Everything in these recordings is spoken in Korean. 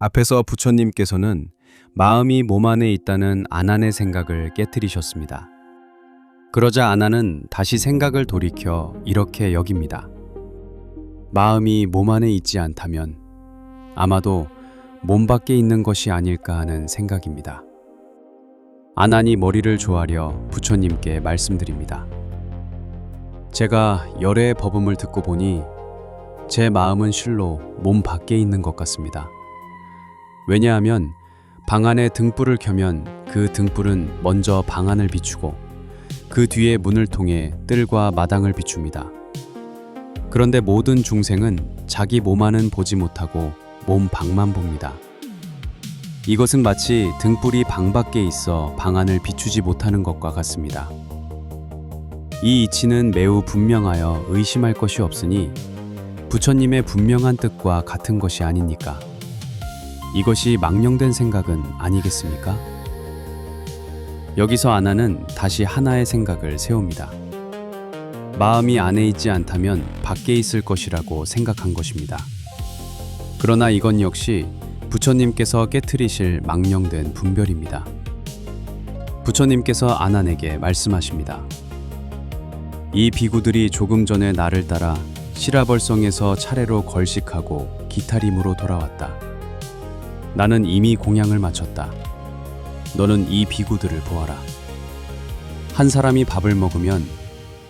앞에서 부처님께서는 마음이 몸 안에 있다는 아난의 생각을 깨뜨리셨습니다. 그러자 아난은 다시 생각을 돌이켜 이렇게 여깁니다. 마음이 몸 안에 있지 않다면 아마도 몸 밖에 있는 것이 아닐까 하는 생각입니다. 아난이 머리를 조아려 부처님께 말씀드립니다. 제가 열애의 법음을 듣고 보니 제 마음은 실로 몸 밖에 있는 것 같습니다. 왜냐하면 방 안에 등불을 켜면 그 등불은 먼저 방 안을 비추고 그 뒤에 문을 통해 뜰과 마당을 비춥니다. 그런데 모든 중생은 자기 몸 안은 보지 못하고 몸 밖만 봅니다. 이것은 마치 등불이 방 밖에 있어 방 안을 비추지 못하는 것과 같습니다. 이 이치는 매우 분명하여 의심할 것이 없으니 부처님의 분명한 뜻과 같은 것이 아닙니까? 이것이 망령된 생각은 아니겠습니까? 여기서 아난은 다시 하나의 생각을 세웁니다. 마음이 안에 있지 않다면 밖에 있을 것이라고 생각한 것입니다. 그러나 이건 역시 부처님께서 깨트리실 망령된 분별입니다. 부처님께서 아난에게 말씀하십니다. 이 비구들이 조금 전에 나를 따라 시라벌성에서 차례로 걸식하고 기타림으로 돌아왔다. 나는 이미 공양을 마쳤다. 너는 이 비구들을 보아라. 한 사람이 밥을 먹으면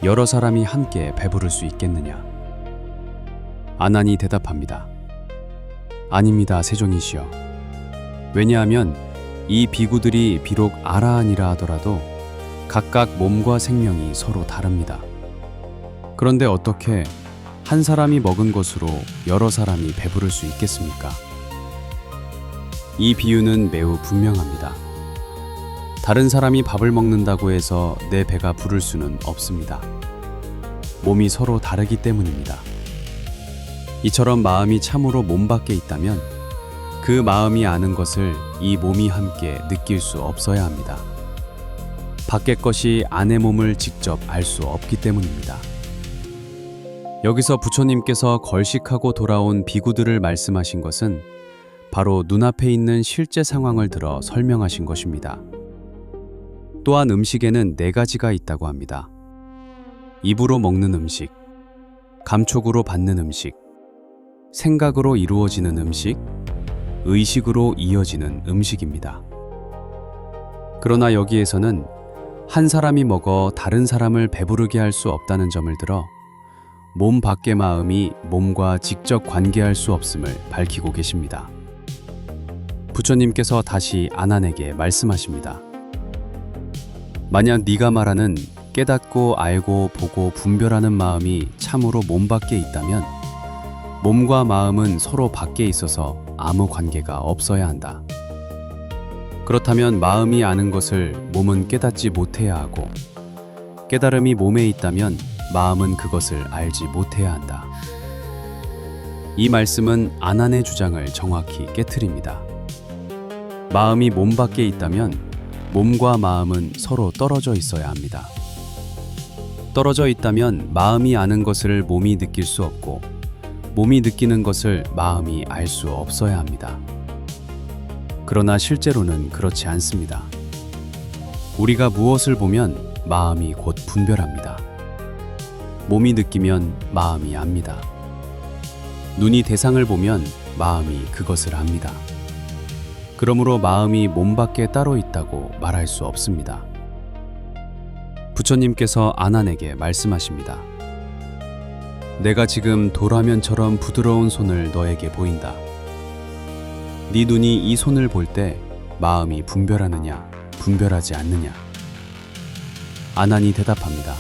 여러 사람이 함께 배부를 수 있겠느냐? 아난이 대답합니다. 아닙니다, 세존이시여. 왜냐하면 이 비구들이 비록 아라한이라 하더라도 각각 몸과 생명이 서로 다릅니다. 그런데 어떻게 한 사람이 먹은 것으로 여러 사람이 배부를 수 있겠습니까? 이 비유는 매우 분명합니다. 다른 사람이 밥을 먹는다고 해서 내 배가 부를 수는 없습니다. 몸이 서로 다르기 때문입니다. 이처럼 마음이 참으로 몸 밖에 있다면 그 마음이 아는 것을 이 몸이 함께 느낄 수 없어야 합니다. 밖의 것이 안의 몸을 직접 알 수 없기 때문입니다. 여기서 부처님께서 걸식하고 돌아온 비구들을 말씀하신 것은 바로 눈앞에 있는 실제 상황을 들어 설명하신 것입니다. 또한 음식에는 4가지가 있다고 합니다. 입으로 먹는 음식, 감촉으로 받는 음식, 생각으로 이루어지는 음식, 의식으로 이어지는 음식입니다. 그러나 여기에서는 한 사람이 먹어 다른 사람을 배부르게 할 수 없다는 점을 들어 몸 밖의 마음이 몸과 직접 관계할 수 없음을 밝히고 계십니다. 부처님께서 다시 아난에게 말씀하십니다. 만약 네가 말하는 깨닫고 알고 보고 분별하는 마음이 참으로 몸 밖에 있다면 몸과 마음은 서로 밖에 있어서 아무 관계가 없어야 한다. 그렇다면 마음이 아는 것을 몸은 깨닫지 못해야 하고 깨달음이 몸에 있다면 마음은 그것을 알지 못해야 한다. 이 말씀은 아난의 주장을 정확히 깨트립니다. 마음이 몸 밖에 있다면 몸과 마음은 서로 떨어져 있어야 합니다. 떨어져 있다면 마음이 아는 것을 몸이 느낄 수 없고 몸이 느끼는 것을 마음이 알 수 없어야 합니다. 그러나 실제로는 그렇지 않습니다. 우리가 무엇을 보면 마음이 곧 분별합니다. 몸이 느끼면 마음이 압니다. 눈이 대상을 보면 마음이 그것을 압니다. 그러므로 마음이 몸 밖에 따로 있다고 말할 수 없습니다. 부처님께서 아난에게 말씀하십니다. 내가 지금 도라면처럼 부드러운 손을 너에게 보인다. 네 눈이 이 손을 볼 때 마음이 분별하느냐, 분별하지 않느냐? 아난이 대답합니다.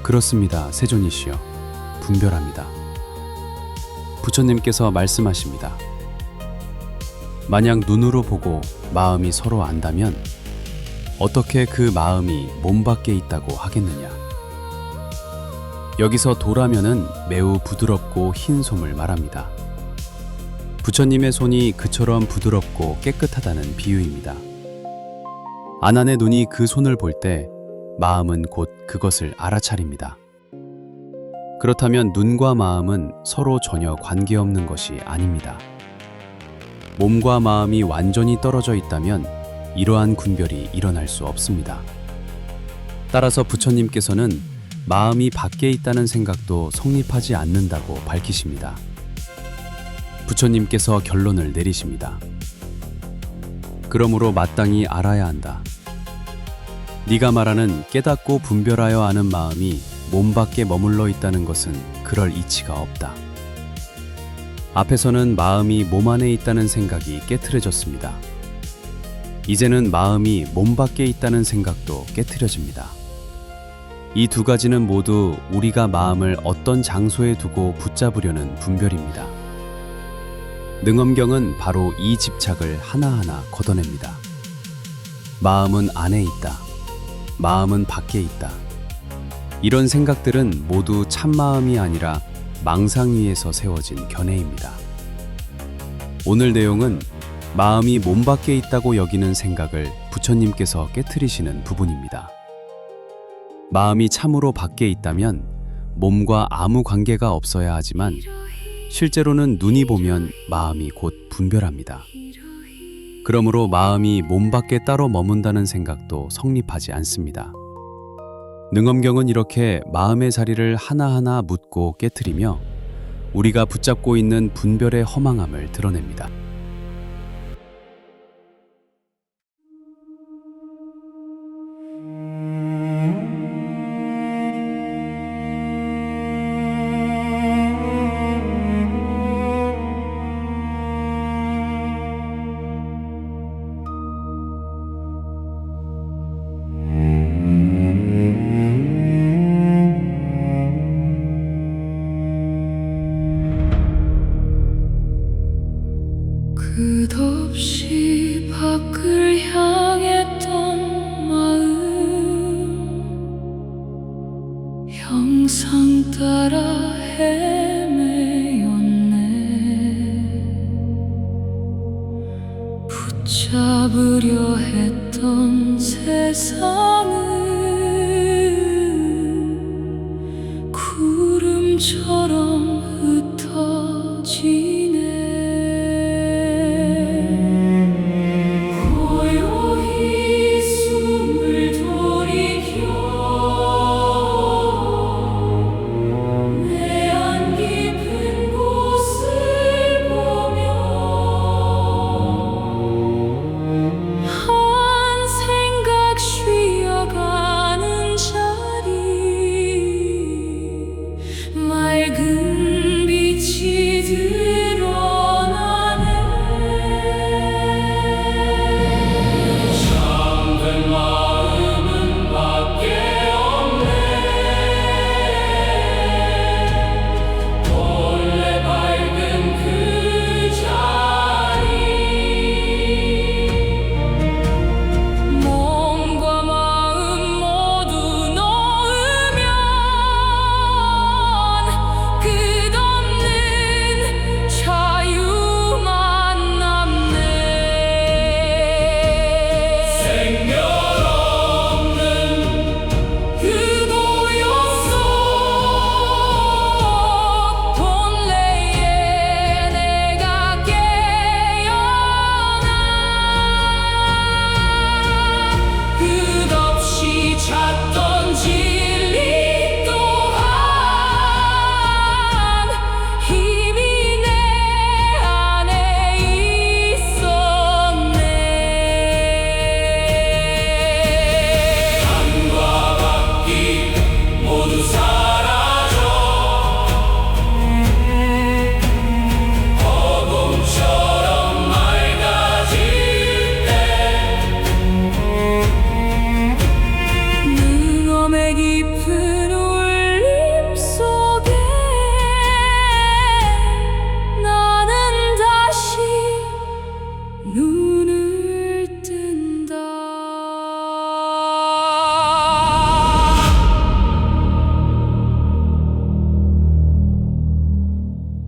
그렇습니다, 세존이시여. 분별합니다. 부처님께서 말씀하십니다. 만약 눈으로 보고 마음이 서로 안다면 어떻게 그 마음이 몸 밖에 있다고 하겠느냐? 여기서 도라면은 매우 부드럽고 흰 솜을 말합니다. 부처님의 손이 그처럼 부드럽고 깨끗하다는 비유입니다. 아난의 눈이 그 손을 볼 때 마음은 곧 그것을 알아차립니다. 그렇다면 눈과 마음은 서로 전혀 관계없는 것이 아닙니다. 몸과 마음이 완전히 떨어져 있다면 이러한 군별이 일어날 수 없습니다. 따라서 부처님께서는 마음이 밖에 있다는 생각도 성립하지 않는다고 밝히십니다. 부처님께서 결론을 내리십니다. 그러므로 마땅히 알아야 한다. 네가 말하는 깨닫고 분별하여 아는 마음이 몸 밖에 머물러 있다는 것은 그럴 이치가 없다. 앞에서는 마음이 몸 안에 있다는 생각이 깨트려졌습니다. 이제는 마음이 몸 밖에 있다는 생각도 깨트려집니다. 이 두 가지는 모두 우리가 마음을 어떤 장소에 두고 붙잡으려는 분별입니다. 능엄경은 바로 이 집착을 하나하나 걷어냅니다. 마음은 안에 있다. 마음은 밖에 있다. 이런 생각들은 모두 참마음이 아니라 망상 위에서 세워진 견해입니다. 오늘 내용은 마음이 몸 밖에 있다고 여기는 생각을 부처님께서 깨트리시는 부분입니다. 마음이 참으로 밖에 있다면 몸과 아무 관계가 없어야 하지만 실제로는 눈이 보면 마음이 곧 분별합니다. 그러므로 마음이 몸 밖에 따로 머문다는 생각도 성립하지 않습니다. 능엄경은 이렇게 마음의 자리를 하나하나 묻고 깨트리며 우리가 붙잡고 있는 분별의 허망함을 드러냅니다. 끝없이 밖을 향했던 마음 형상 따라 헤매였네. 붙잡으려 했던 세상은 구름처럼